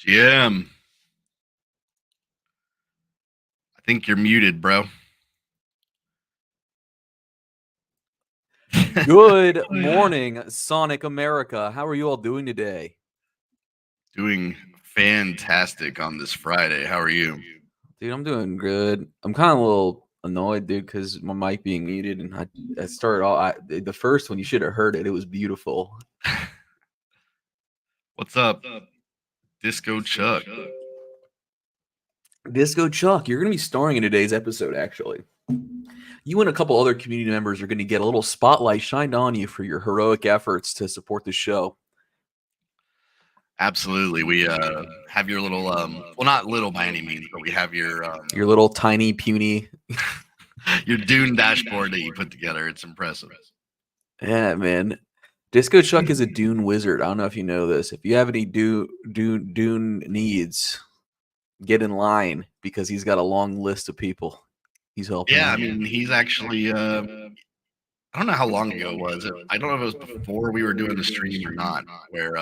GM, I think you're muted, bro. Good morning, Sonic America. How are you all doing today? Doing fantastic on this Friday. How are you? Dude, I'm doing good. I'm kind of a little annoyed, dude, because my mic being muted, and I started all the first one. You should have heard it. It was beautiful. What's up, Disco Chuck? Disco Chuck, you're going to be starring in today's episode, actually. You and a couple other community members are going to get a little spotlight shined on you for your heroic efforts to support the show. Absolutely. We have your little, well, not little by any means, but we have your little tiny, puny, your Dune dashboard that you put together. It's impressive. Yeah, man. Disco Chuck is a Dune wizard. I don't know if you know this. If you have any Dune needs, get in line because he's got a long list of people he's helping. Yeah, out. I mean, he's actually. I don't know how long ago it was. I don't know if it was before we were doing the stream or not, where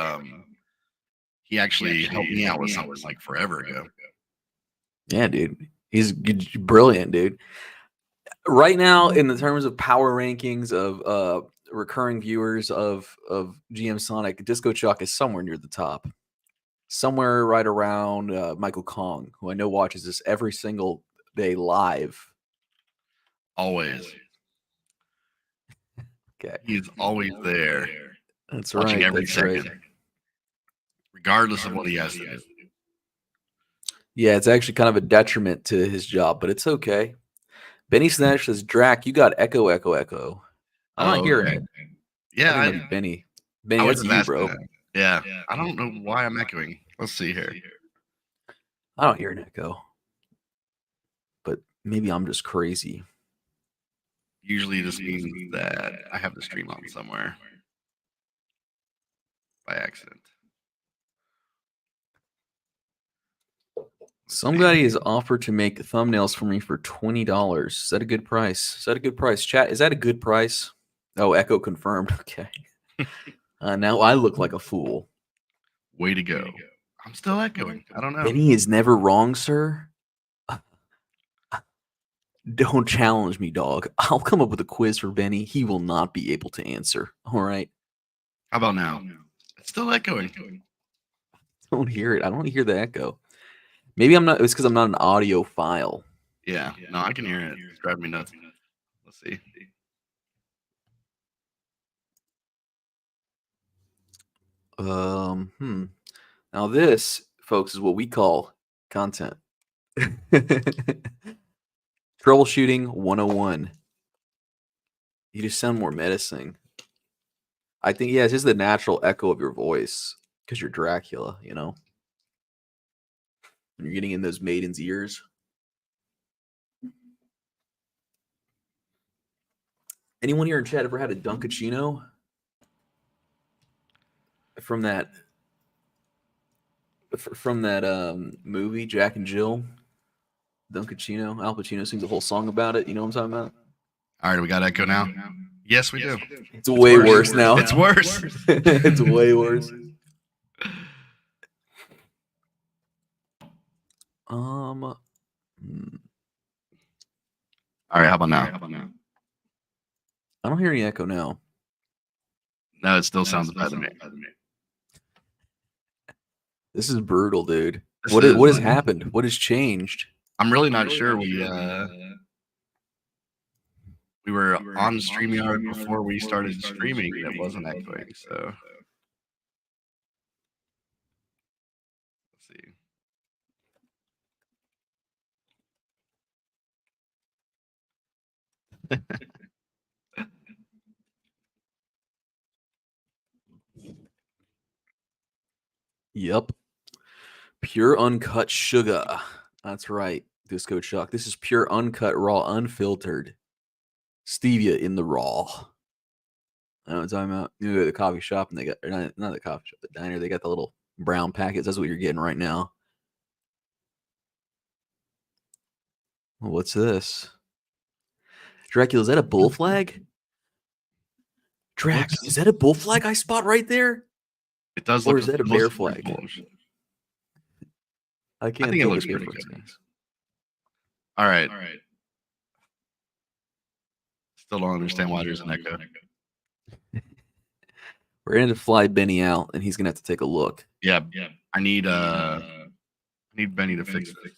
he actually helped me out with something like forever ago. Yeah, dude, he's brilliant, dude. Right now, in the terms of power rankings of recurring viewers of GMSONIC, Disco Chuck is somewhere near the top. Somewhere right around Michael Kong, who I know watches this every single day live. Always. Okay. He's always there. That's watching right. every That's second, right. regardless of what he has to do. Yeah, it's actually kind of a detriment to his job, but it's okay. Benny Snatch says, Drac, you got echo, echo, echo. I'm not hearing it. Yeah, I think that's Benny. I Benny, was that's just you, asking bro. that. Yeah, I don't know why I'm echoing. Let's see here. I don't hear an echo. But maybe I'm just crazy. Usually this means that I have the stream on somewhere by accident. Somebody has offered to make thumbnails for me for $20. Is that a good price? Is that a good price? Chat, is that a good price? Oh, echo confirmed. Okay. Now I look like a fool. Way to go. I'm still echoing. I don't know. Benny is never wrong, sir. Don't challenge me, dog. I'll come up with a quiz for Benny. He will not be able to answer. All right. How about now? It's still echoing. Don't hear it. I don't hear the echo. Maybe I'm not. It's because I'm not an audio file. Yeah, no, I can hear it. It's driving me nuts. Let's see. Now this, folks, is what we call content. Troubleshooting 101. You just sound more menacing. I think, yeah, it's just the natural echo of your voice because you're Dracula, you know? And you're getting in those maidens' ears. Anyone here in chat ever had a Dunkachino? From that movie, Jack and Jill? Dunkachino. Al Pacino sings a whole song about it. You know what I'm talking about? All right, we got echo now. Yes, we do. It's way worse now. It's worse. It's way worse. All right, how about now? I don't hear any echo now. No, it still sounds bad to me. This is brutal, dude. What has happened? What has changed? I'm really not sure. We were on StreamYard before we started streaming, and it wasn't echoing. So let's see. Yep. Pure uncut sugar. That's right, Disco Chuck. This is pure uncut, raw, unfiltered. Stevia in the raw. I know what I'm talking about. You go to the coffee shop and they got, or not the coffee shop, the diner, they got the little brown packets. That's what you're getting right now. Well, what's this? Dracula, is that a bull flag? Drac, is that a bull flag I spot right there? It does Or look. is that a bear flag? I can't. I think it looks pretty good. All right. Still don't understand why there's an echo. We're going to fly Benny out, and he's going to have to take a look. Yeah. I need Benny to fix this.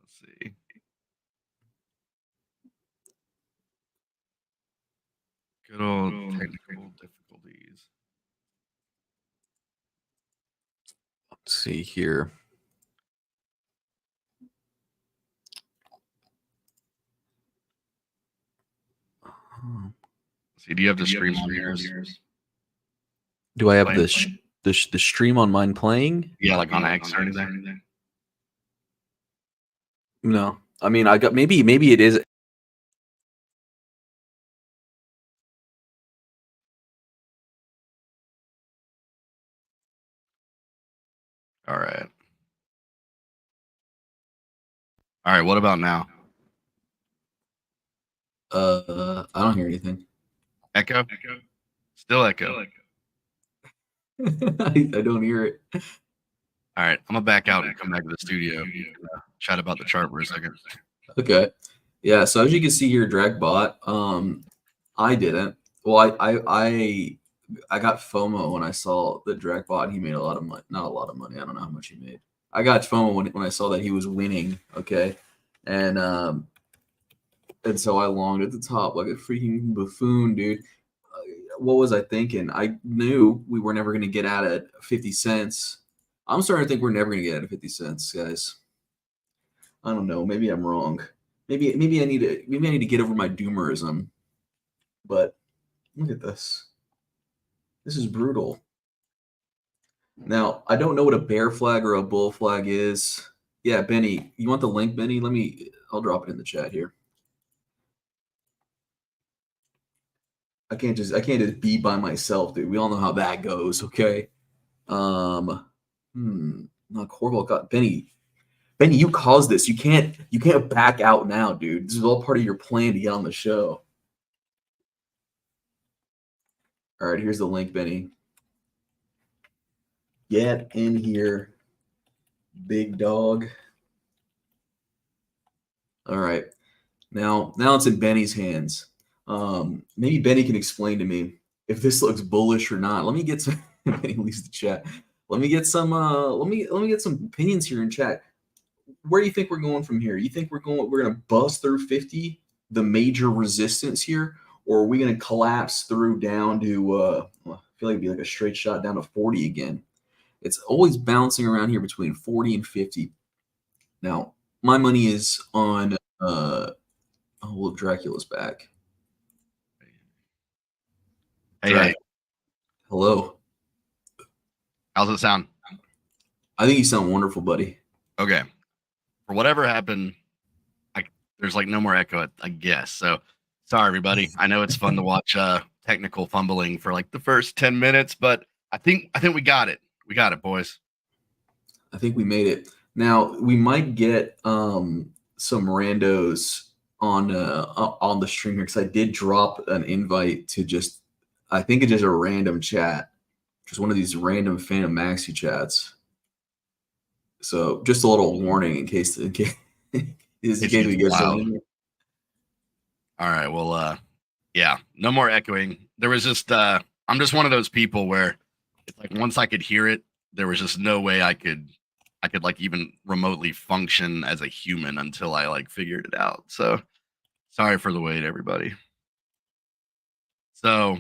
Let's see. Good old technical difficulties. Let's see here. See, do you have the stream on yours? Do I have the stream on mine playing? Yeah, like on X or anything? No. I mean, I got maybe it is All right, what about now? I don't hear anything. Echo? Still echo. I don't hear it. All right, I'm gonna back out and come back to the studio. Chat about the chart for a second. Okay. Yeah, so as you can see here, Drag bought. I didn't. Well, I got FOMO when I saw that Drag bought. He made a lot of money. Not a lot of money. I don't know how much he made. I got FOMO when I saw that he was winning. Okay, and so I longed at the top like a freaking buffoon, dude. What was I thinking? I knew we were never going to get out at 50 cents. I'm starting to think we're never going to get out of 50 cents, guys. I don't know. Maybe I'm wrong. Maybe I need to get over my doomerism. But look at this. This is brutal. Now, I don't know what a bear flag or a bull flag is. Yeah, Benny, you want the link, Benny? I'll drop it in the chat here. I can't just be by myself, dude. We all know how that goes, okay? Not Corval got Benny. Benny, you caused this. You can't back out now, dude. This is all part of your plan to get on the show. All right, here's the link, Benny. Get in here, big dog. All right. Now it's in Benny's hands. Maybe Benny can explain to me if this looks bullish or not. Let me get some Benny leaves the chat. Let me get some let me get some opinions here in chat. Where do you think we're going from here? You think we're gonna bust through 50, the major resistance here, or are we gonna collapse through down to I feel like it'd be like a straight shot down to 40 again. It's always bouncing around here between 40 and 50. Now, my money is on oh well, Dracula's back. Hey, hello. How's it sound? I think you sound wonderful, buddy. Okay. For whatever happened, there's like no more echo, I guess. So sorry, everybody. I know it's fun to watch technical fumbling for like the first 10 minutes, but I think we got it. We got it, boys. I think we made it. Now we might get some randos on the stream here because I did drop an invite to just I think it's just a random chat, just one of these random Fantom Maxi chats. So just a little warning in case we get something. All right. Well, yeah, no more echoing. There was just I'm just one of those people where it's like once I could hear it, there was just no way I could like even remotely function as a human until I like figured it out. So sorry for the wait, everybody. So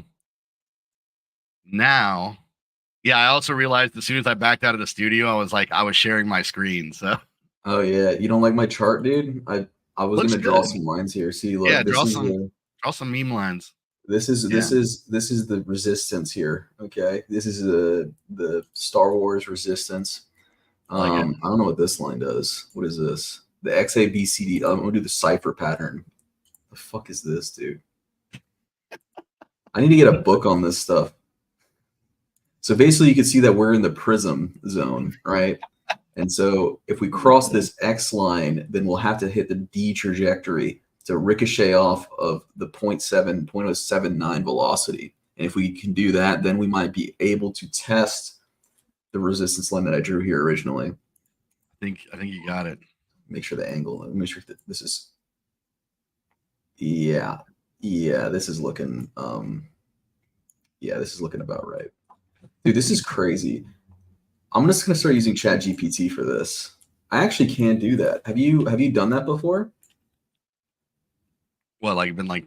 now, yeah, I also realized as soon as I backed out of the studio, I was sharing my screen. So oh yeah, you don't like my chart, dude? I was gonna draw some lines here. See, look, yeah, draw some meme lines. This is the resistance here. Okay, this is the Star Wars resistance. I don't know what this line does. What is this? The XABCD. I'm gonna do the cipher pattern. The fuck is this, dude? I need to get a book on this stuff. So basically, you can see that we're in the prism zone, right? And so if we cross this X line, then we'll have to hit the D trajectory to ricochet off of the 0.079 velocity. And if we can do that, then we might be able to test the resistance line that I drew here originally. I think you got it. Make sure the angle. Let me make sure that this is. Yeah, this is looking. Yeah, this is looking about right. Dude, this is crazy. I'm just gonna start using ChatGPT for this. I actually can do that. Have you done that before? Well, like been like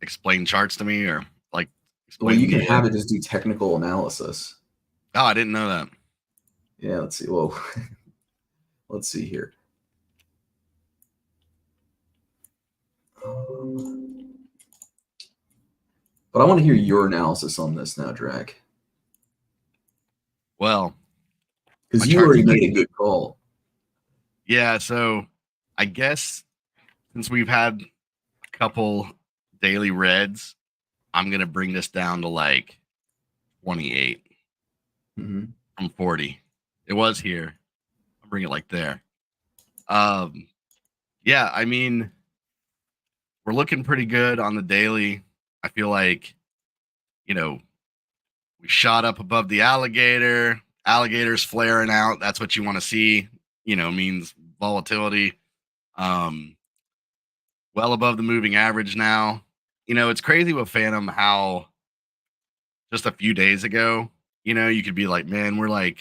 explain charts to me or like explain. Well, you can have it just do technical analysis. Oh, I didn't know that. Yeah, let's see. Well, let's see here. But I want to hear your analysis on this now, Drac. Well, because you already made a good call. Yeah, so I guess since we've had a couple daily reds, I'm gonna bring this down to like 28 from 40. It was here. I'll bring it like there. yeah, I mean, we're looking pretty good on the daily. I feel like, you know, we shot up above the alligator. Alligators flaring out. That's what you want to see. Means volatility. Um, well above the moving average now. It's crazy with Phantom how just a few days ago, you could be like, man, we're like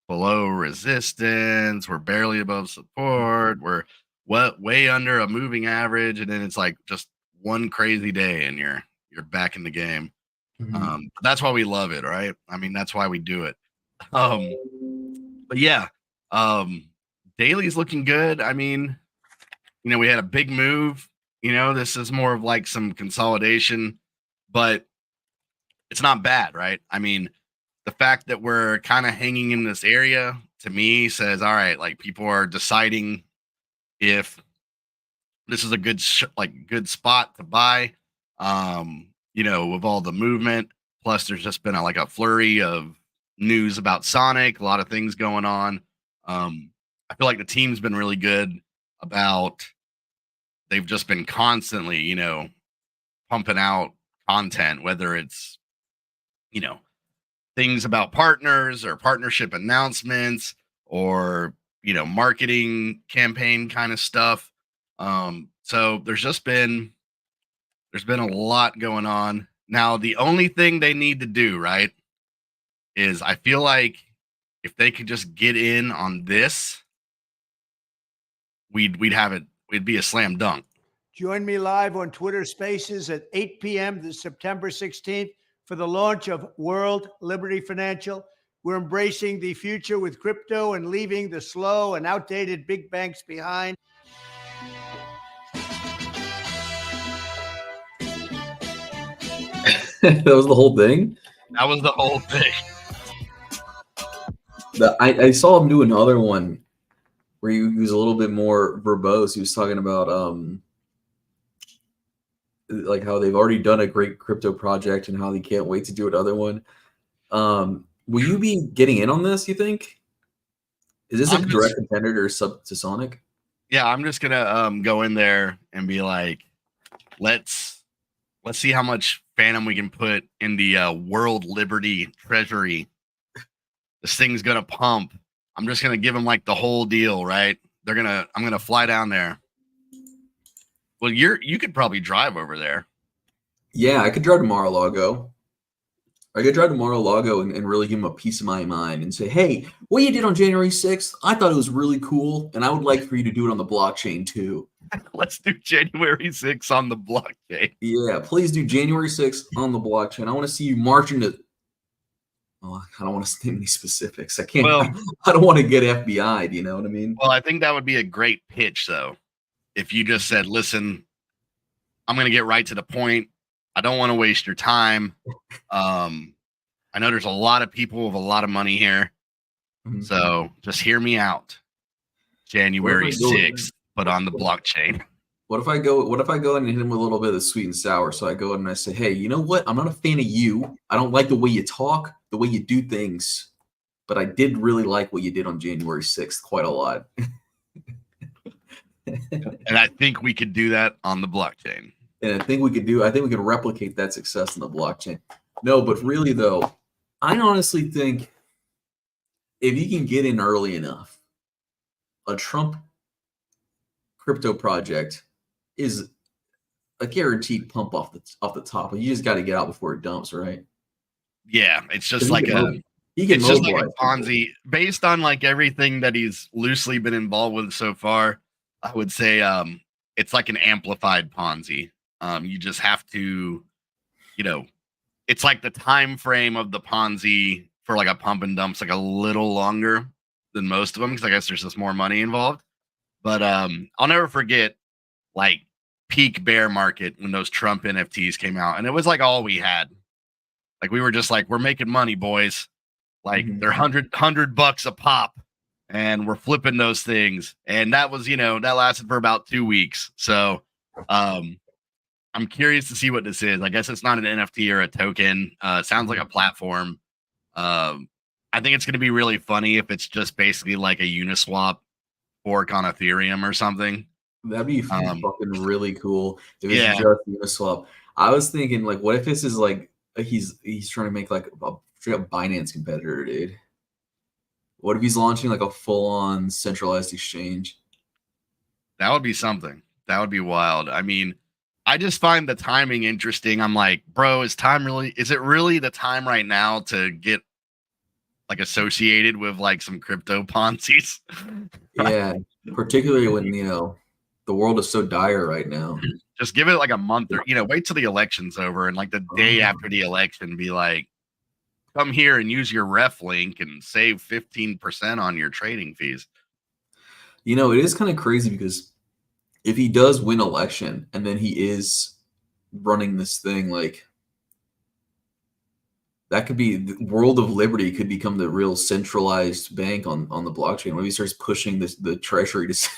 below resistance. We're barely above support. We're way under a moving average. And then it's like just one crazy day and you're back in the game. That's why we love it, right? I mean, that's why we do it. But yeah, daily's looking good. I mean, we had a big move. This is more of like some consolidation, but it's not bad, right? I mean, the fact that we're kind of hanging in this area to me says, all right, like people are deciding if this is a good spot to buy. With all the movement, plus there's just been a flurry of news about Sonic, a lot of things going on. I feel like the team's been really good about they've just been constantly, pumping out content, whether it's, things about partners or partnership announcements or, marketing campaign kind of stuff. So there's been a lot going on. Now, the only thing they need to do, right, is I feel like if they could just get in on this, we'd have it. It'd be a slam dunk. Join me live on Twitter Spaces at 8 p.m. this September 16th for the launch of World Liberty Financial. We're embracing the future with crypto and leaving the slow and outdated big banks behind. That was the whole thing? That was the whole thing. I saw him do another one where he was a little bit more verbose. He was talking about like how they've already done a great crypto project and how they can't wait to do another one. Will you be getting in on this, you think? Is this a direct competitor to Sonic? Yeah, I'm just gonna go in there and be like, let's see how much Phantom we can put in the World Liberty Treasury. This thing's gonna pump. I'm just gonna give them like the whole deal, right? I'm gonna fly down there. Well, you could probably drive over there. Yeah, I could drive to Mar-a-Lago. I could drive to Mar-a-Lago and really give him a piece of my mind and say, hey, what you did on January 6th, I thought it was really cool, and I would like for you to do it on the blockchain too. Let's do January 6th on the blockchain. Yeah, please do January 6th on the blockchain. I want to see you march into... Oh, I don't want to name any specifics. I can't. Well, I don't want to get FBI'd, you know what I mean? Well, I think that would be a great pitch, though. If you just said, listen, I'm going to get right to the point. I don't want to waste your time. I know there's a lot of people with a lot of money here. Mm-hmm. So just hear me out. January 6th, but on the blockchain. What if I go and hit him with a little bit of sweet and sour? So I go in and I say, hey, you know what? I'm not a fan of you. I don't like the way you talk, the way you do things. But I did really like what you did on January 6th quite a lot. And I think we could do that on the blockchain. And I think we could replicate that success on the blockchain. No, but really though, I honestly think if you can get in early enough, a Trump crypto project is a guaranteed pump off the top. You just got to get out before it dumps, right? Yeah, it's just like a Ponzi based on like everything that he's loosely been involved with so far. I would say it's like an amplified Ponzi. You just have to, it's like the time frame of the Ponzi for like a pump and dump's like a little longer than most of them because I guess there's just more money involved. But I'll never forget like peak bear market when those Trump NFTs came out, and it was like all we had. Like we were just like, we're making money, boys. Like they're $100 a pop, and we're flipping those things. And that was, that lasted for about 2 weeks. So I'm curious to see what this is. I guess it's not an NFT or a token. It sounds like a platform. I think it's going to be really funny if it's just basically like a Uniswap fork on Ethereum or something. That'd be Um, fucking really cool if it's yeah, just Uniswap. I was thinking, like, what if this is like he's trying to make like a straight up Binance competitor, dude? What if he's launching like a full on centralized exchange? that would be something. That would be wild. I mean, I just find the timing interesting. I'm like, bro, is it really the time right now to get like associated with like some crypto Ponzi's? Yeah, particularly when the world is so dire right now. Just give it like a month or wait till the election's over and like the day after the election be like, come here and use your ref link and save 15% on your trading fees. It is kind of crazy because if he does win election and then he is running this thing, like that could be the world of liberty could become the real centralized bank on the blockchain. Maybe he starts pushing the treasury to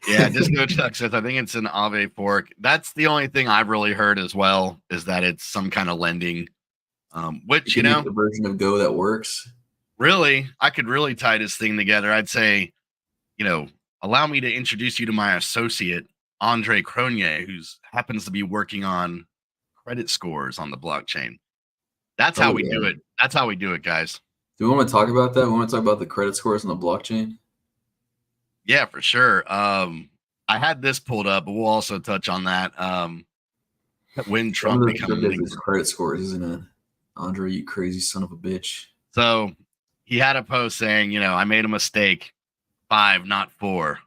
Yeah, Disco Chuck says I think it's an Aave fork. That's the only thing I've really heard as well, is that it's some kind of lending. Which the version of Go that works. really, I could really tie this thing together. I'd say, allow me to introduce you to my associate, Andre Cronje, who happens to be working on credit scores on the blockchain. That's how we do it. That's how we do it, guys. Do we want to talk about that? We want to talk about the credit scores on the blockchain? Yeah, for sure. I had this pulled up, but we'll also touch on that. When Trump becomes credit scores, isn't it? Andre, you crazy son of a bitch. So he had a post saying, I made a mistake, 5, not 4.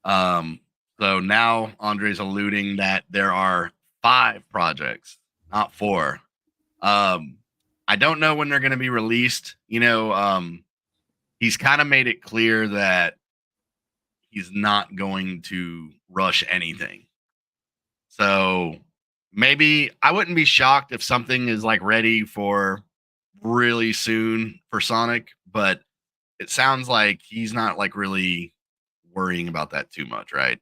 So now Andre's alluding that there are 5 projects, not 4. I don't know when they're going to be released. He's kind of made it clear that he's not going to rush anything. So maybe I wouldn't be shocked if something is like ready for really soon for Sonic, but it sounds like he's not like really worrying about that too much, right?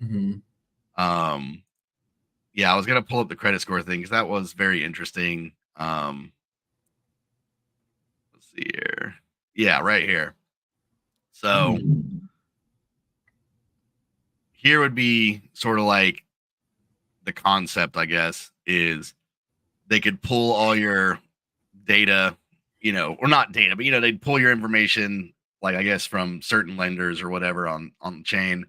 Mm-hmm. Yeah, I was gonna pull up the credit score thing because that was very interesting. Let's see here. Yeah, right here. So here would be sort of like the concept, I guess, is they could pull all your data, or not data, but they'd pull your information, like I guess from certain lenders or whatever on the chain,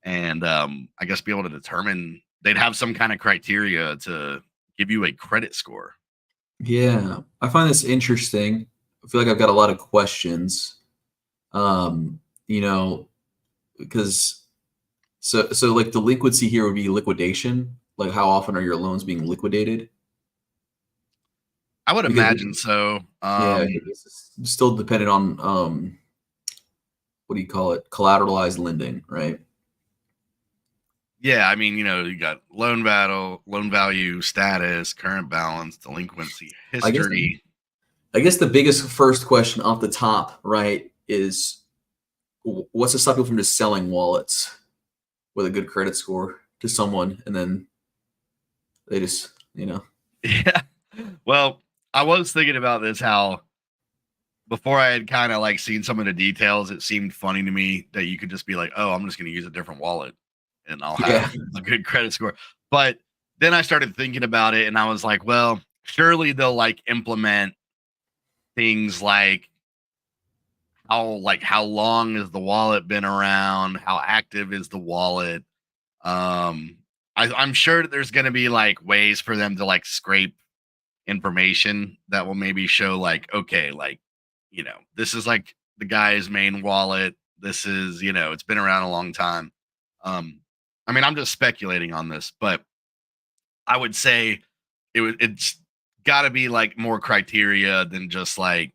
and I guess be able to determine. They'd have some kind of criteria to give you a credit score. Yeah, I find this interesting. I feel like I've got a lot of questions. Because so like delinquency here would be liquidation. Like how often are your loans being liquidated? I would imagine so. Yeah, it's still dependent on what do you call it? Collateralized lending, right? Yeah, I mean, you got loan value, status, current balance, delinquency, history. I guess the biggest first question off the top, right, is what's to stop people from just selling wallets with a good credit score to someone, and then they just, Yeah. Well, I was thinking about this, how before I had kind of like seen some of the details, it seemed funny to me that you could just be like, oh, I'm just going to use a different wallet and I'll have a good credit score. But then I started thinking about it and I was like, well, surely they'll like implement things like how long has the wallet been around? How active is the wallet? I'm sure that there's going to be like ways for them to like scrape information that will maybe show like, okay, like, this is like the guy's main wallet. This is, it's been around a long time. I mean, I'm just speculating on this, but I would say it's got to be like more criteria than just like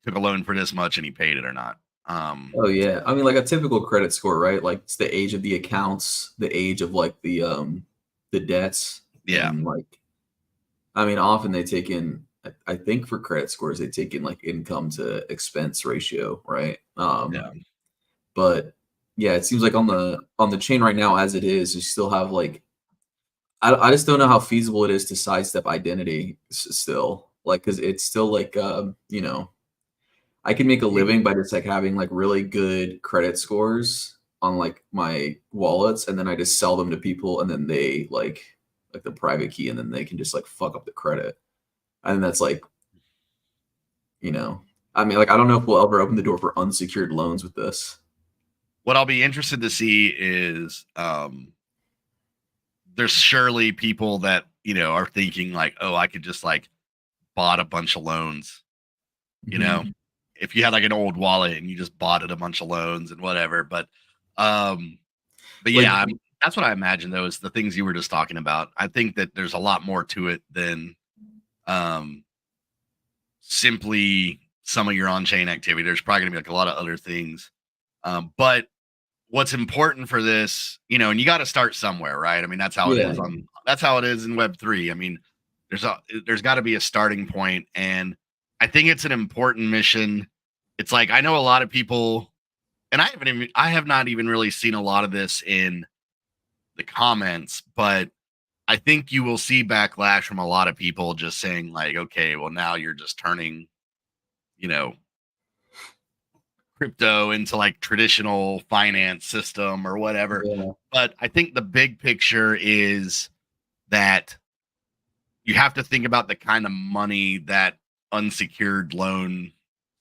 took a loan for this much and he paid it or not. Oh yeah, I mean like a typical credit score, right? Like it's the age of the accounts, the age of like the debts. Yeah. And like, I mean, often they take in. I think for credit scores, they take in like income to expense ratio, right? Yeah. But yeah, it seems like on the chain right now, as it is, you still have like, I just don't know how feasible it is to sidestep identity still, like because it's still like I can make a living by just like having like really good credit scores on like my wallets, and then I just sell them to people, and then they like the private key, and then they can just like fuck up the credit. And that's like, I mean, like, I don't know if we'll ever open the door for unsecured loans with this. What I'll be interested to see is there's surely people that, are thinking like, oh, I could just like bought a bunch of loans, if you had like an old wallet and you just bought it a bunch of loans and whatever. But yeah, that's what I imagine though, is the things you were just talking about. I think that there's a lot more to it than simply some of your on-chain activity. There's probably gonna be like a lot of other things. But what's important for this, and you got to start somewhere, right? I mean, that's how it is that's how it is in Web3. I mean, there's got to be a starting point, and I think it's an important mission. It's like, I know a lot of people, and I have not even really seen a lot of this in the comments, but I think you will see backlash from a lot of people just saying like, okay, well, now you're just turning, crypto into like traditional finance system or whatever. But I think the big picture is that you have to think about the kind of money that unsecured loan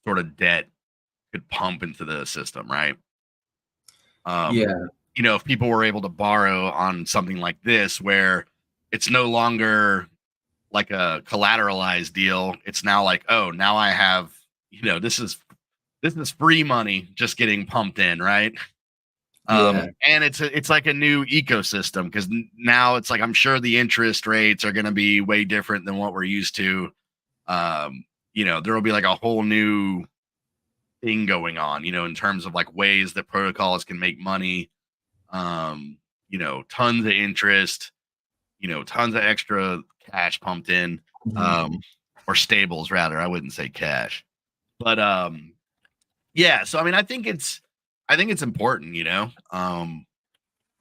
sort of debt could pump into the system, right? If people were able to borrow on something like this, where it's no longer like a collateralized deal, it's now like, oh, now I have, this is free money just getting pumped in, right? And it's like a new ecosystem, because now it's like, I'm sure the interest rates are going to be way different than what we're used to. There will be like a whole new thing going on, in terms of like ways that protocols can make money. Tons of interest, tons of extra cash pumped in, or stables rather. I wouldn't say cash, but yeah. So I mean, I think it's important, and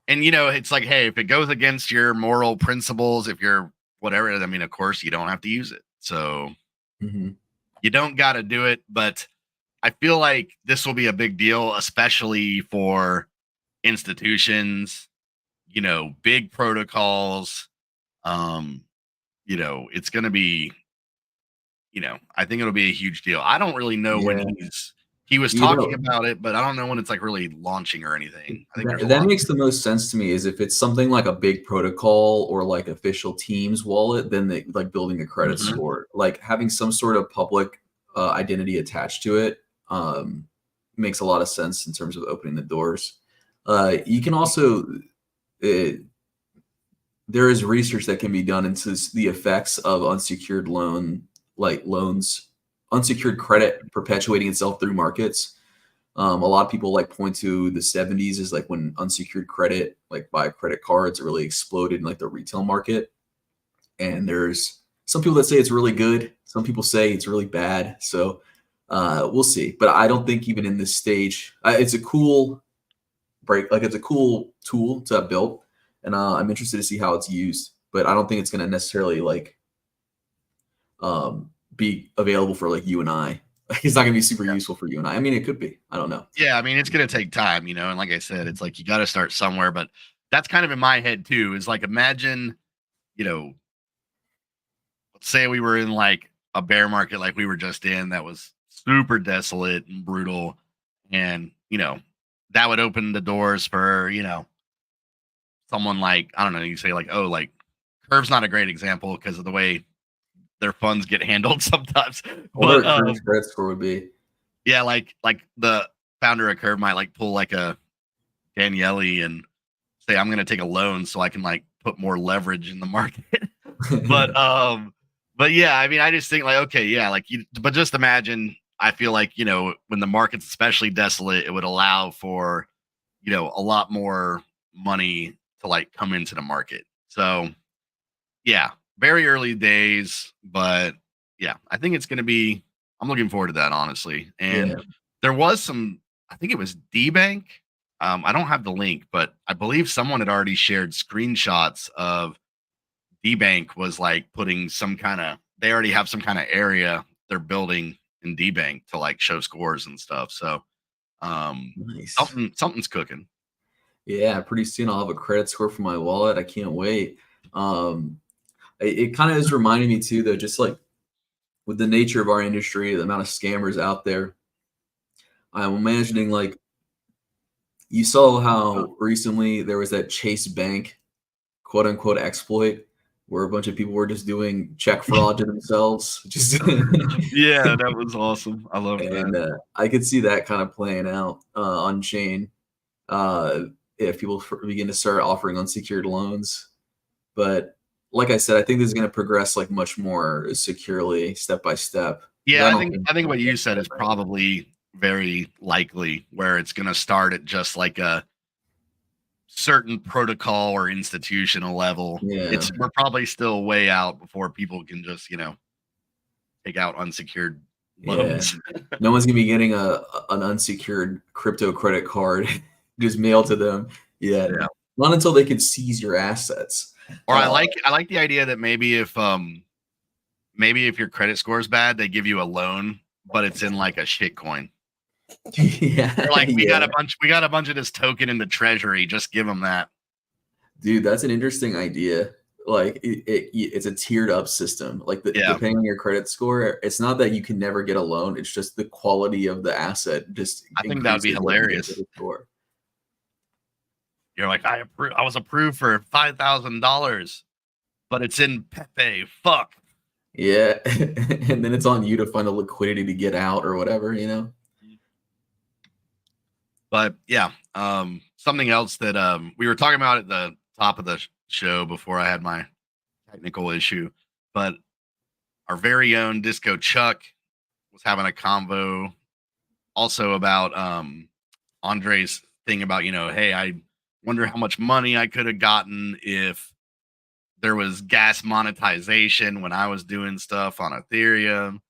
it's like, hey, if it goes against your moral principles, if you're whatever, I mean, of course you don't have to use it. So you don't got to do it, but I feel like this will be a big deal, especially for institutions, big protocols. It's going to be, I think it'll be a huge deal. I don't really know when he was talking about it, but I don't know when it's like really launching or anything. I think that makes the most sense to me, is if it's something like a big protocol or like official Teams wallet, then they like building a credit score, like having some sort of public identity attached to it makes a lot of sense in terms of opening the doors. You can also, there is research that can be done into the effects of unsecured unsecured credit perpetuating itself through markets. A lot of people like point to the 70s as like when unsecured credit, like buy credit cards, really exploded in like the retail market. And there's some people that say it's really good. Some people say it's really bad. So we'll see. But I don't think even in this stage, it's a cool it's a cool tool to have built. And I'm interested to see how it's used. But I don't think it's going to necessarily like be available for like you and I. It's not going to be super useful for you and I. I mean, it could be. I don't know. Yeah, I mean, it's going to take time, and like I said, it's like you got to start somewhere. But that's kind of in my head too. Is like, imagine, let's say we were in like a bear market like we were just in, that was super desolate and brutal, and that would open the doors for someone like, I don't know, you say like, oh, like Curve's not a great example because of the way their funds get handled sometimes. What Curve's credit score would be? Yeah, like the founder of Curve might like pull like a Daniele and say, I'm going to take a loan so I can like put more leverage in the market. But yeah, I mean, I just think like, okay, yeah, like but just imagine, I feel like, when the market's especially desolate, it would allow for, a lot more money to like come into the market. So yeah, very early days, but yeah, I think it's going to be, I'm looking forward to that, honestly. And there was some, I think it was D-Bank. I don't have the link, but I believe someone had already shared screenshots of D-Bank was like putting they already have some kind of area they're building in D-Bank to like show scores and stuff. So nice. something's cooking. Yeah, pretty soon I'll have a credit score for my wallet. I can't wait. It kind of is reminding me too, though, just like with the nature of our industry, the amount of scammers out there. I'm imagining like you saw how recently there was that Chase Bank quote unquote exploit where a bunch of people were just doing check fraud to themselves. Just Yeah, that was awesome. I love and that. I could see that kind of playing out on chain uh, if people begin to start offering unsecured loans. But like I said, I think this is going to progress like much more securely, step by step. 'Cause Yeah, I don't think what you said is probably very likely, where it's going to start at just like a certain protocol or institutional level. Yeah, We're probably still way out before people can just, take out unsecured yeah. loans. No one's gonna be getting an unsecured crypto credit card just mailed to them yet. Yeah. Not until they can seize your assets. Or I like the idea that maybe if your credit score is bad, they give you a loan, but it's in like a shit coin. Yeah, They're like, we yeah. got a bunch of this token in the treasury. Just give them that. Dude, that's an interesting idea. Like it's a tiered up system. Like Yeah. depending on your credit score, it's not that you can never get a loan. It's just the quality of the asset just I think that would be increases what you get hilarious. to the score. You're like, I was approved for $5,000, but it's in Pepe. Fuck. Yeah, and then it's on you to find the liquidity to get out or whatever, you know. But yeah, something else that we were talking about at the top of the show before I had my technical issue, but our very own Disco Chuck was having a convo also about Andre's thing about, hey, I wonder how much money I could have gotten if there was gas monetization when I was doing stuff on Ethereum.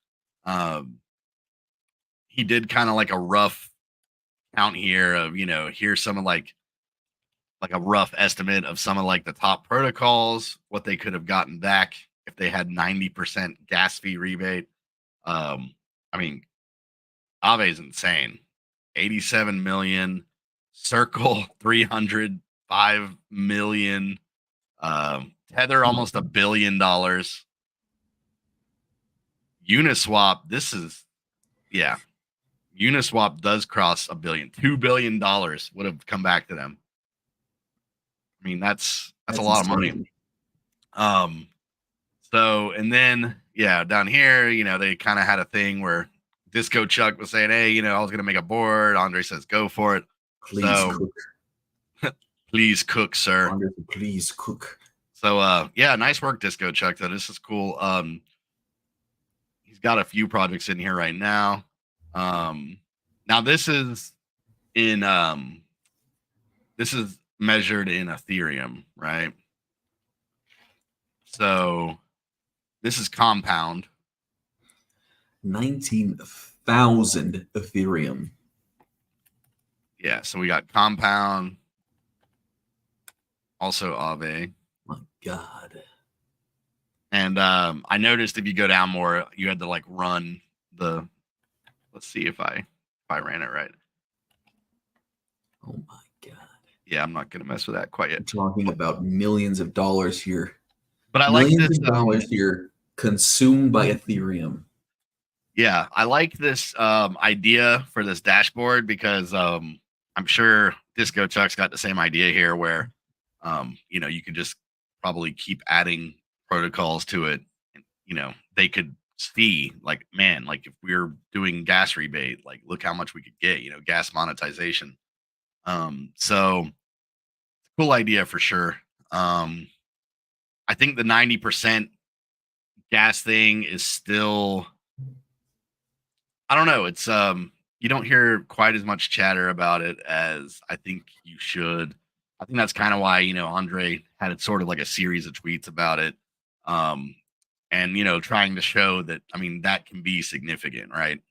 He did kind of like a rough count here of, here's some of like a rough estimate of some of like the top protocols, what they could have gotten back if they had 90% gas fee rebate. I mean, Aave is insane. 87 million, Circle 305 million, Tether almost $1 billion. Uniswap, Uniswap does cross $1 billion. $2 billion would have come back to them. I mean, that's a lot insane. of money. So, and then, down here, they kind of had a thing where Disco Chuck was saying, hey, I was going to make a board. Andre says, go for it. Please cook. Please cook, sir. Andre, please cook. So, nice work, Disco Chuck, though. This is cool. He's got a few projects in here right now. Now this is measured in Ethereum, right? So this is Compound. 19,000 Ethereum. Yeah, so we got Compound, also Aave. My God. And I noticed if you go down more, you had to like run the. Let's see if I ran it right. Oh my God. Yeah, I'm not gonna mess with that quite yet. We're talking about millions of dollars here. But I like millions this of dollars here consumed by Ethereum. Yeah, I like this idea for this dashboard because I'm sure Disco Chuck's got the same idea here where you could just probably keep adding protocols to it. And, they could see like, man, like if we're doing gas rebate, like look how much we could get, gas monetization. So cool idea for sure. I think the 90% gas thing is still, I don't know. It's you don't hear quite as much chatter about it as I think you should. I think that's kind of why, Andre had it sort of like a series of tweets about it. And trying to show that, I mean, that can be significant, right?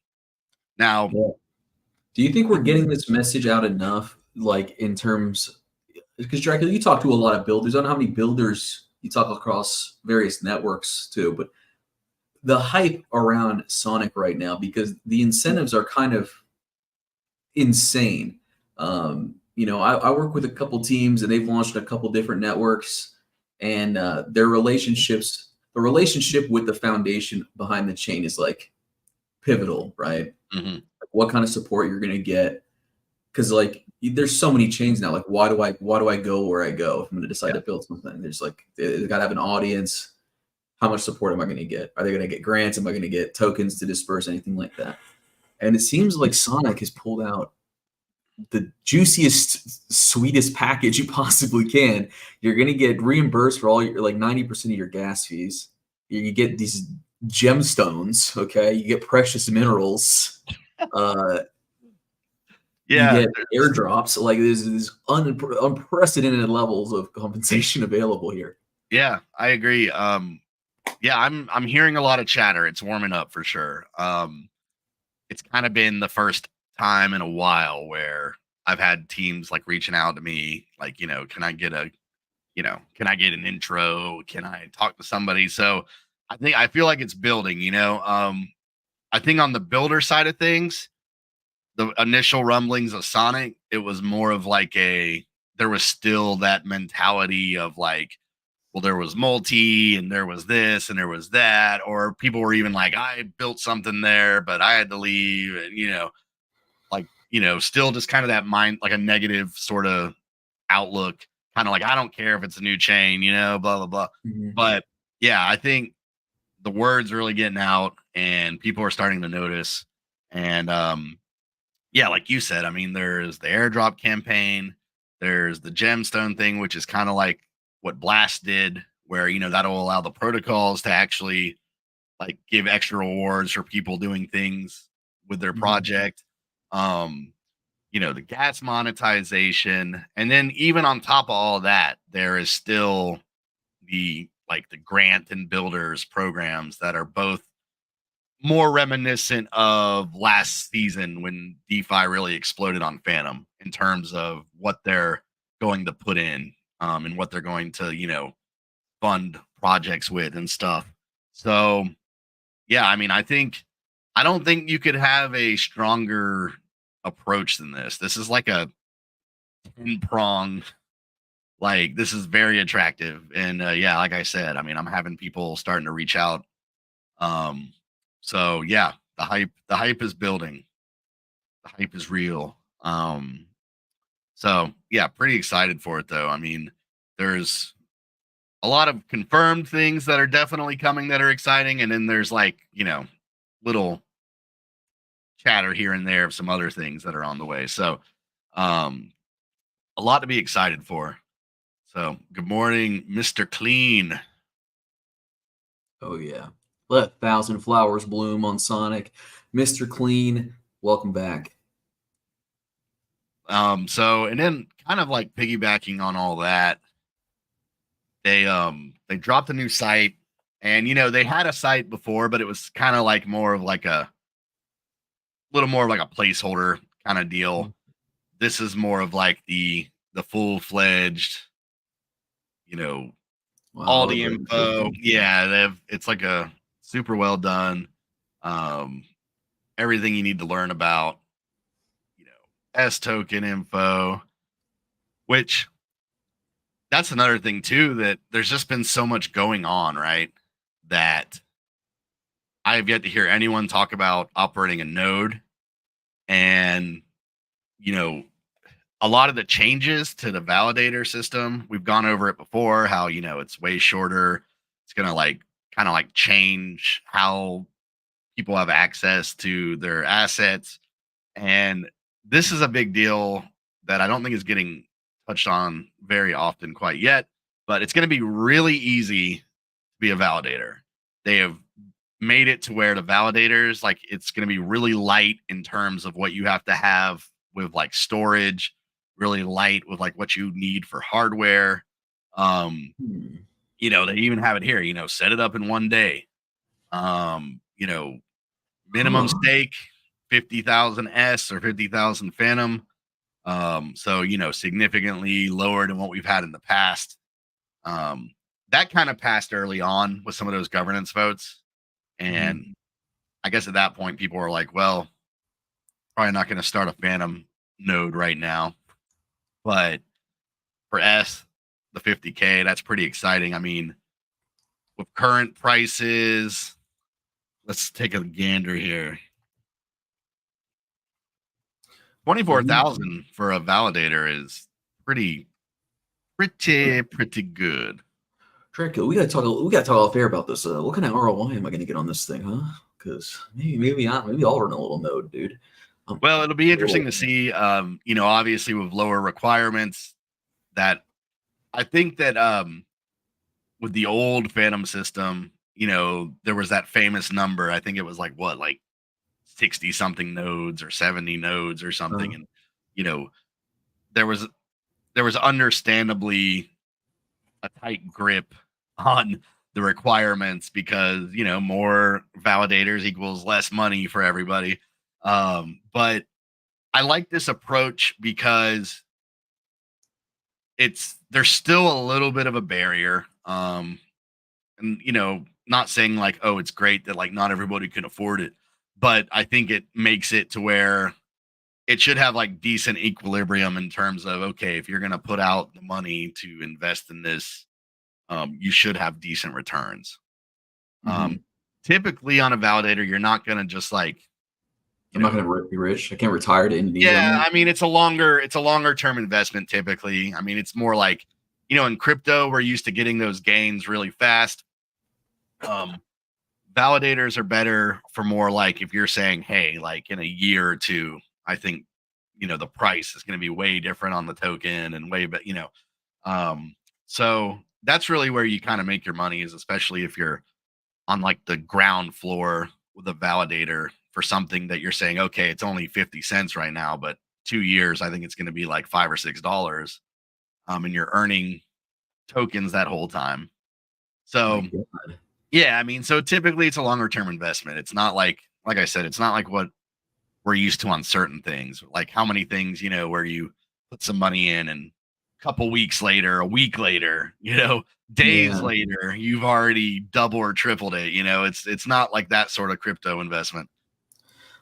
Now, do you think we're getting this message out enough, like in terms, because Dracula, you talk to a lot of builders. I don't know how many builders you talk across various networks to, but the hype around Sonic right now, because the incentives are kind of insane. I work with a couple teams, and they've launched a couple different networks, and their relationships, the relationship with the foundation behind the chain is like pivotal, right? Mm-hmm. Like what kind of support you're going to get, because like there's so many chains now. Like why do I go where I go if I'm going to decide to build something? There's like they got to have an audience. How much support am I going to get? Are they going to get grants? Am I going to get tokens to disperse, anything like that? And it seems like Sonic has pulled out the juiciest, sweetest package you possibly can. You're going to get reimbursed for all your, like 90% of your gas fees. You get these gemstones, okay? You get precious minerals. You get airdrops. Like there's unprecedented levels of compensation available here. Yeah, I agree. I'm hearing a lot of chatter. It's warming up for sure. It's kind of been the first time in a while where I've had teams like reaching out to me, like, can I get an intro? Can I talk to somebody? So I feel like it's building, I think on the builder side of things, the initial rumblings of Sonic, it was more of like there was still that mentality of like, well, there was multi and there was this and there was that, or people were even like, I built something there, but I had to leave. And, still just kind of that mind, like a negative sort of outlook, kind of like, I don't care if it's a new chain, blah, blah, blah. Mm-hmm. But yeah, I think the word's really getting out and people are starting to notice. And, yeah, like you said, I mean, there's the airdrop campaign, there's the gemstone thing, which is kind of like what Blast did, where, that'll allow the protocols to actually like give extra rewards for people doing things with their project. The gas monetization. And then even on top of all that, there is still the grant and builders programs that are both more reminiscent of last season when DeFi really exploded on Fantom in terms of what they're going to put in and what they're going to, fund projects with and stuff. So, yeah, I mean, I don't think you could have a stronger approach than this. This is like a 10-prong, like, this is very attractive. And yeah, like I said, I mean, I'm having people starting to reach out. So yeah, the hype is building. The hype is real. So yeah, pretty excited for it though. I mean, there's a lot of confirmed things that are definitely coming that are exciting, and then there's little chatter here and there of some other things that are on the way. So a lot to be excited for. So good morning, Mr. Clean. Oh yeah. Let 1,000 flowers bloom on Sonic. Mr. Clean, welcome back. So and then kind of like piggybacking on all that, they dropped a new site, and they had a site before, but it was kind of like more of like a little more of like a placeholder kind of deal. This is more of like the full-fledged, all the info. Yeah, it's like a super well done. Everything you need to learn about, S token info, which that's another thing too, that there's just been so much going on, right? That I have yet to hear anyone talk about operating a node. And, a lot of the changes to the validator system, we've gone over it before, how, it's way shorter. It's going to kind of change how people have access to their assets. And this is a big deal that I don't think is getting touched on very often quite yet, but it's going to be really easy to be a validator. They have made it to where the validators, it's going to be really light in terms of what you have to have with storage, really light with what you need for hardware. They even have it here, set it up in one day. Minimum stake 50,000 S or 50,000 Fantom. So, significantly lower than what we've had in the past. That kind of passed early on with some of those governance votes. And I guess at that point, people were like, well, probably not going to start a Fantom node right now. But for S, the 50K, that's pretty exciting. I mean, with current prices, let's take a gander here. 24,000 for a validator is pretty good. Draco, we gotta talk off air about this. What kind of ROI am I gonna get on this thing, huh? Because maybe I'll run a little node, dude. Well, it'll be interesting to see. You know, obviously with lower requirements, that I think that with the old Fantom system, you know, there was that famous number. I think it was like 60 something nodes or 70 nodes or something, and you know, there was understandably a tight grip on the requirements because, you know, more validators equals less money for everybody. But I like this approach because there's still a little bit of a barrier. And you know, not saying like, oh, it's great that like not everybody can afford it, but I think it makes it to where it should have like decent equilibrium in terms of, okay, if you're going to put out the money to invest in this, you should have decent returns. Typically on a validator, you're not going to just like, I'm not going to be rich. I can't retire to Indonesia. Yeah, I mean, it's a longer term investment. Typically, I mean, it's more like, you know, in crypto, we're used to getting those gains really fast. Validators are better for more like if you're saying, hey, like in a year or two, I think, you know, the price is going to be way different on the token and way, but you know, so that's really where you kind of make your money, is especially if you're on like the ground floor with a validator for something that you're saying, okay, it's only 50 cents right now, but 2 years, I think it's going to be like $5 or $6. And you're earning tokens that whole time. So yeah, I mean, so typically it's a longer term investment. It's not like I said, it's not like what we're used to on certain things. Like how many things, you know, where you put some money in and a couple weeks later, a week later, you know, days later, you've already double or tripled it. You know, it's not like that sort of crypto investment.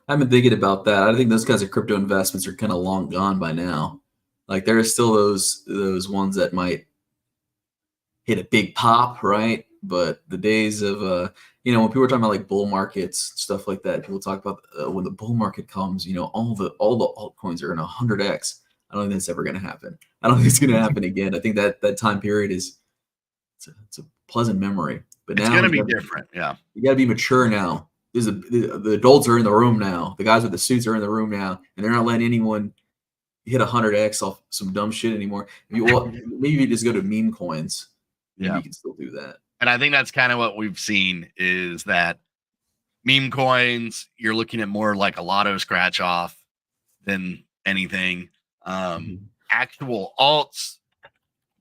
I've been thinking about that. I think those kinds of crypto investments are kind of long gone by now. Like there are still those ones that might hit a big pop, right? But the days of you know, when people are talking about like bull markets, stuff like that, people talk about when the bull market comes, you know, all the altcoins are in 100x. I don't think that's ever going to happen. I don't think it's going to happen again. I think that time period it's a pleasant memory. But it's now going to be different. Yeah, you got to be mature now. The adults are in the room now. The guys with the suits are in the room now, and they're not letting anyone hit 100x off some dumb shit anymore. Maybe you just go to meme coins. Maybe you can still do that. And I think that's kind of what we've seen, is that meme coins, you're looking at more like a lotto scratch off than anything. Actual alts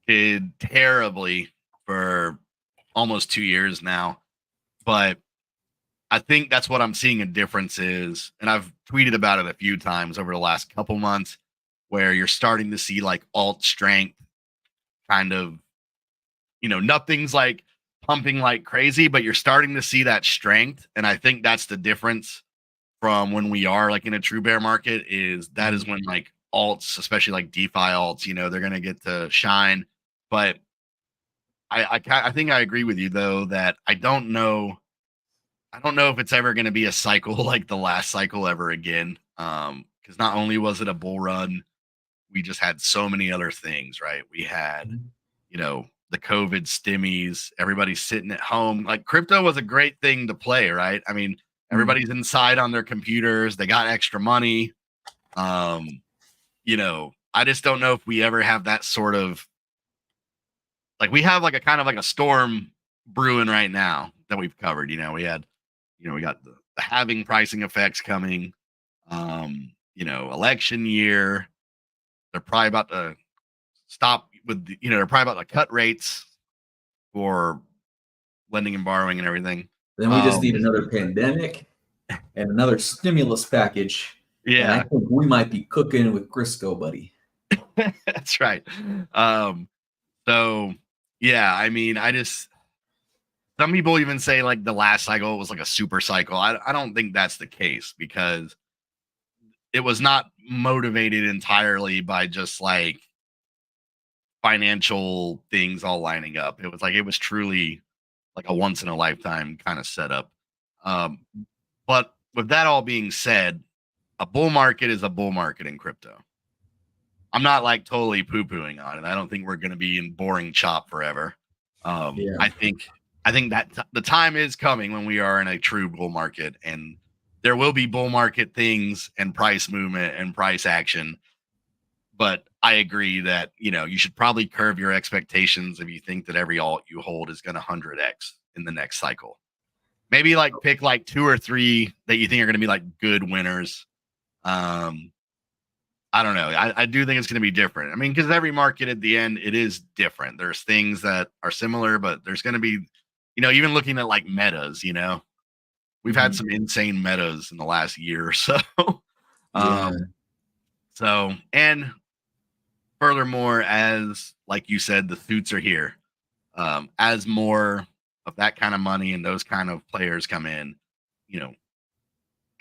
did terribly for almost 2 years now, but I think that's what I'm seeing a difference is, and I've tweeted about it a few times over the last couple months, where you're starting to see like alt strength kind of, you know, nothing's like pumping like crazy, but you're starting to see that strength. And I think that's the difference from when we are like in a true bear market, is that is when like alts, especially like DeFi alts, you know, they're going to get to shine. But I think I agree with you though, that I don't know if it's ever going to be a cycle like the last cycle ever again. Because not only was it a bull run, we just had so many other things, right? We had, you know, the COVID stimmies, everybody's sitting at home. Like crypto was a great thing to play, right? I mean, everybody's inside on their computers, they got extra money. You know, I just don't know if we ever have that sort of, like we have like a kind of like a storm brewing right now that we've covered. You know, we got the halving pricing effects coming, you know, election year. They're probably about to stop with, they're probably about to cut rates for lending and borrowing and everything. Then we just need another pandemic and another stimulus package. Yeah. And I think we might be cooking with Crisco, buddy. That's right. So yeah, I mean, some people even say like the last cycle was like a super cycle. I don't think that's the case, because it was not motivated entirely by just like financial things all lining up. It was truly like a once in a lifetime kind of setup. But with that all being said, a bull market is a bull market in crypto. I'm not like totally poo-pooing on it. I don't think we're going to be in boring chop forever. Yeah. I think that the time is coming when we are in a true bull market, and there will be bull market things and price movement and price action. But I agree that, you should probably curve your expectations if you think that every alt you hold is going to 100x in the next cycle. Maybe like pick like 2 or 3 that you think are going to be like good winners. I don't know. I do think it's going to be different. I mean, because every market at the end, it is different. There's things that are similar, but there's going to be, even looking at like metas, we've had some insane metas in the last year or so. Yeah. So, and furthermore, as like you said, the suits are here. As more of that kind of money and those kind of players come in,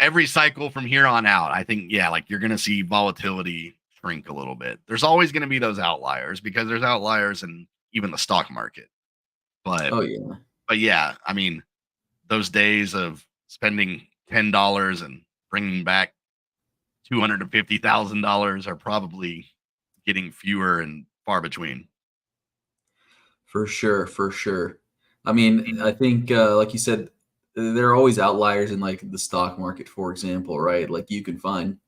every cycle from here on out, I think, like you're going to see volatility shrink a little bit. There's always going to be those outliers because there's outliers in even the stock market. But yeah, I mean, those days of spending $10 and bringing back $250,000 are probably getting fewer and far between. For sure. I mean, I think, like you said, there are always outliers in like the stock market, for example, right? Like you can find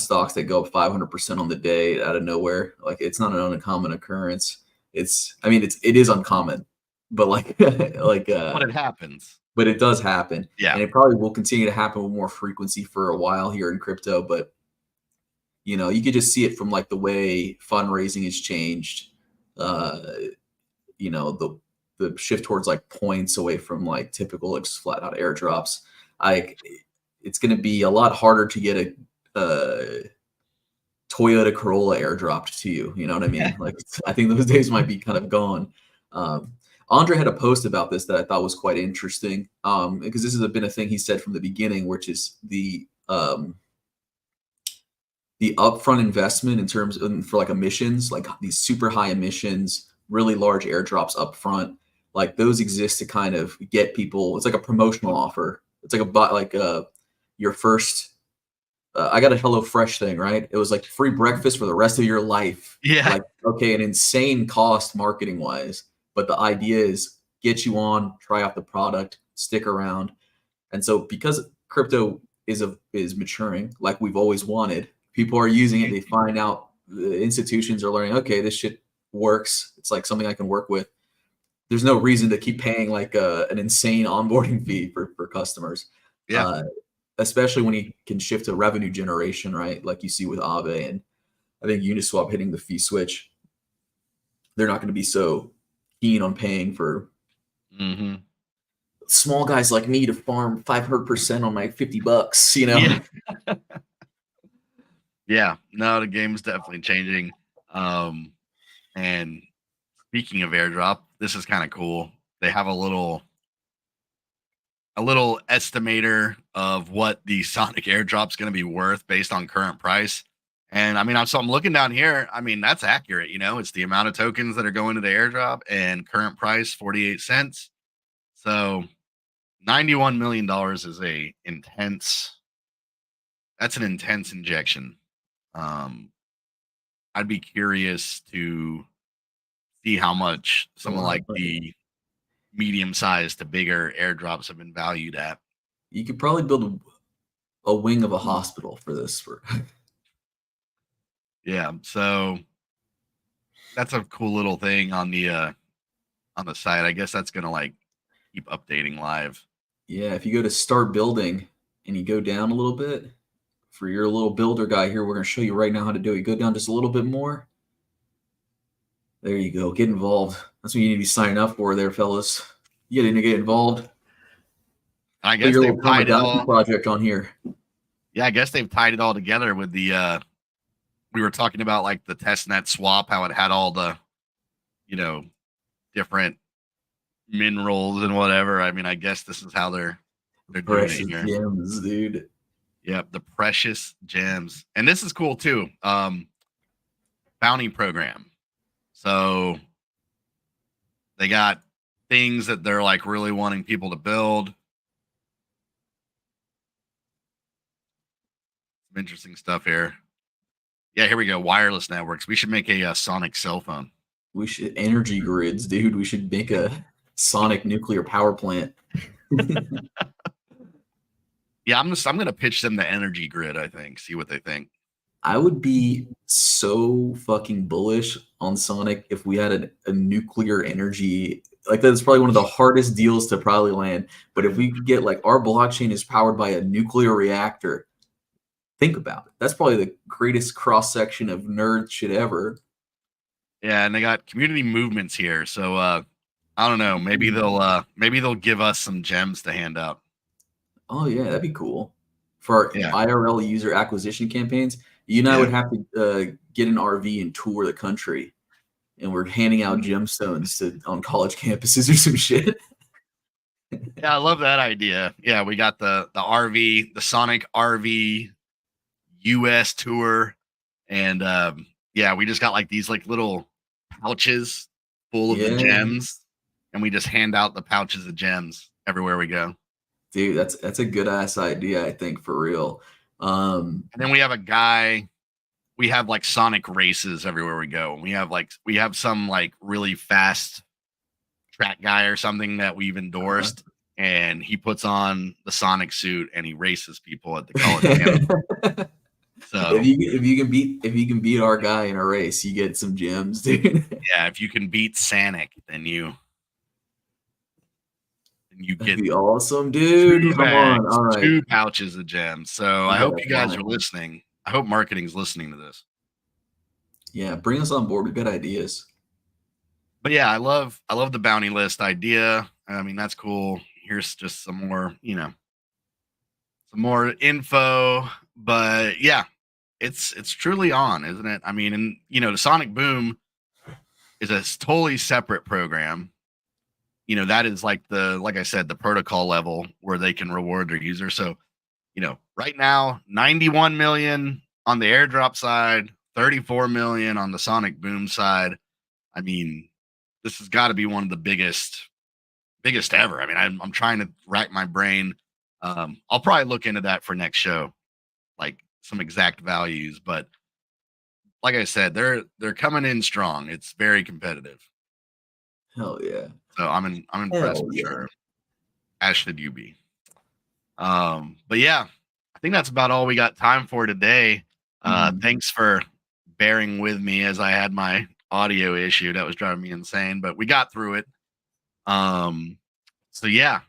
stocks that go up 500% on the day out of nowhere. Like it's not an uncommon occurrence. It is uncommon, but But it happens. But it does happen. Yeah. And it probably will continue to happen with more frequency for a while here in crypto. But, you could just see it from like the way fundraising has changed. The shift towards like points away from like typical like flat out airdrops. It's going to be a lot harder to get a Toyota Corolla airdropped to you. You know what I mean? Like, I think those days might be kind of gone. Andre had a post about this that I thought was quite interesting, because this has been a thing he said from the beginning, which is the upfront investment in terms of for like emissions, like these super high emissions, really large airdrops up front, like those exist to kind of get people. It's like a promotional offer. It's like your first. I got a HelloFresh thing, right? It was like free breakfast for the rest of your life. Yeah. Like, okay, an insane cost marketing wise, but the idea is get you on, try out the product, stick around. And so because crypto is maturing like we've always wanted, people are using it. They find out, the institutions are learning, okay, this shit works. It's like something I can work with. There's no reason to keep paying like an insane onboarding fee for customers. Yeah. Especially when you can shift to revenue generation, right? Like you see with Aave and I think Uniswap hitting the fee switch. They're not going to be so keen on paying for small guys like me to farm 500% on my $50, Yeah. Yeah. No, the game's definitely changing. And speaking of airdrop, this is kind of cool. They have a little estimator of what the Sonic airdrop's going to be worth based on current price. And I mean, I'm looking down here. I mean, that's accurate. It's the amount of tokens that are going to the airdrop and current price, 48 cents. So $91 million is that's an intense injection. I'd be curious to see how much someone like the medium-sized to bigger airdrops have been valued at. You could probably build a wing of a hospital for this. Yeah, so that's a cool little thing on the site. I guess that's gonna like keep updating live. Yeah, if you go to start building and you go down a little bit for your little builder guy here, we're gonna show you right now how to do it. Go down just a little bit more. There you go. Get involved. That's what you need to be signing up for there, fellas. You need to get involved. I guess they've tied it all project on here. Yeah, I guess they've tied it all together with the we were talking about like the testnet swap, how it had all the different minerals and whatever. I mean, I guess this is how they're doing it here. Gems, dude. Yep, the precious gems. And this is cool too. Bounty program. So they got things that they're like really wanting people to build. Some interesting stuff here. Yeah, here we go. Wireless networks. We should make a sonic cell phone. We should energy grids, dude. We should make a sonic nuclear power plant. Yeah, I'm gonna pitch them the energy grid. I think. See what they think. I would be so fucking bullish on Sonic if we had a nuclear energy. Like that's probably one of the hardest deals to probably land. But if we could get like our blockchain is powered by a nuclear reactor, think about it. That's probably the greatest cross section of nerd shit ever. Yeah, and they got community movements here. So I don't know. Maybe they'll give us some gems to hand out. Oh yeah, that'd be cool. For our IRL user acquisition campaigns, you and I would have to get an RV and tour the country, and we're handing out gemstones on college campuses or some shit. Yeah, I love that idea. Yeah, we got the RV, the Sonic RV US tour, and yeah, we just got like these like little pouches full of the gems, and we just hand out the pouches of gems everywhere we go. Dude, that's a good ass idea, I think, for real. And then we have a guy. We have like Sonic races everywhere we go. We have some like really fast track guy or something that we've endorsed, and he puts on the Sonic suit and he races people at the college campus. So if you can beat our guy in a race, you get some gems, dude. Yeah, if you can beat Sonic, then you That'd be awesome, dude. Come on, all right. 2 pouches of gems. So I hope you guys are listening. I hope marketing's listening to this. Yeah, bring us on board. We've got ideas. But yeah, I love the bounty list idea. I mean, that's cool. Here's just some more, some more info. But yeah, it's truly on, isn't it? I mean, and the Sonic Boom is a totally separate program. That is like I said, the protocol level where they can reward their users. So, right now, 91 million on the airdrop side, 34 million on the Sonic Boom side. I mean, this has got to be one of the biggest ever. I mean, I'm trying to rack my brain. I'll probably look into that for next show, like some exact values. But like I said, they're coming in strong. It's very competitive. Hell yeah. So I'm impressed for sure. As should you be. But yeah, I think that's about all we got time for today. Thanks for bearing with me as I had my audio issue that was driving me insane, but we got through it. So yeah,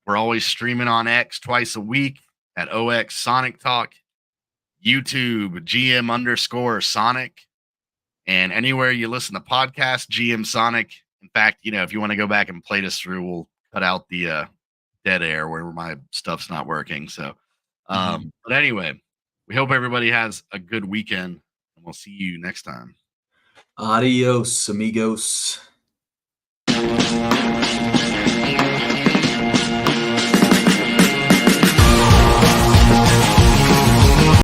we're always streaming on X twice a week at OX Sonic Talk, YouTube GM_Sonic, and anywhere you listen to podcasts, GMSONIC. In fact, if you want to go back and play this through, we'll cut out the dead air where my stuff's not working. So, but anyway, we hope everybody has a good weekend, and we'll see you next time. Adios, amigos.